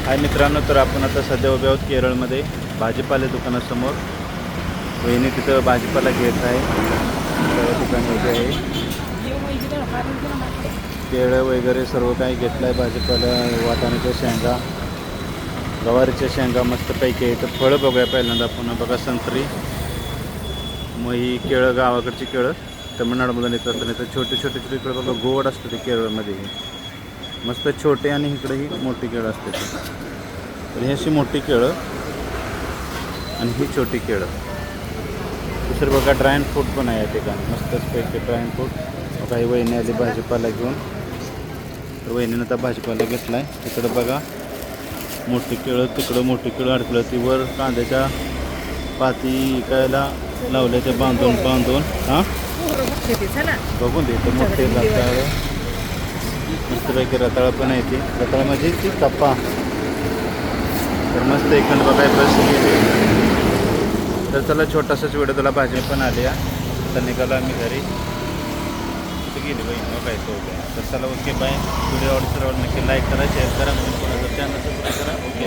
हाय मित्रांनो, तर आपण आता सध्या उभे आहोत केरळमध्ये भाजीपाले दुकानासमोर. वहिनी तिथं भाजीपाला घेत आहे. त्या ठिकाणी उभे आहे. केळं वगैरे सर्व काही घेतलं आहे. भाजीपाला, वाटाण्याच्या शेंगा, गवारीच्या शेंगा मस्तपैकी आहे. तर फळं बघूया पहिल्यांदा आपण. बघा संत्री. मग ही केळं गावाकडची केळं तमिळनाडूमधून येतात. नाही तर छोटे छोटे छोटे इकडे बघा गोड असतं ते केरळमध्ये. मस्त छोटे आणि इकडेही मोठी केळं असते. तर ही अशी मोठी केळं आणि ही छोटी केळं. दुसरं बघा ड्रायन फ्रूट पण आहे या ठिकाणी. मस्तपैकी ड्रायन फ्रूट. काही वहिनी आली भाजीपाला घेऊन. तर वहिनीनं आता भाजीपाला घेतला आहे. तिकडं बघा मोठी केळं, तिकडं मोठी केळं अडकलं. ती वर कांद्याच्या पाती इकायला लावल्या त्या बांधून हां बघून दे. तर मोठे रताळ, मस्तपैकी रताळ पण आहे. ती रताळ म्हणजे ती कप्पा. तर मस्त एकंद बघाय बस गेली. तर चला छोटासाच व्हिडिओ तुला भाजी पण आली आहे. आता निघालो आम्ही घरी. कुठे गेली बहीण काय तो. तर चला ओके बाय. व्हिडिओ आवडत नक्की लाईक करा, शेअर करा. म्हणून कोणाचं चॅनल सबस्क्राईब करा. ओके.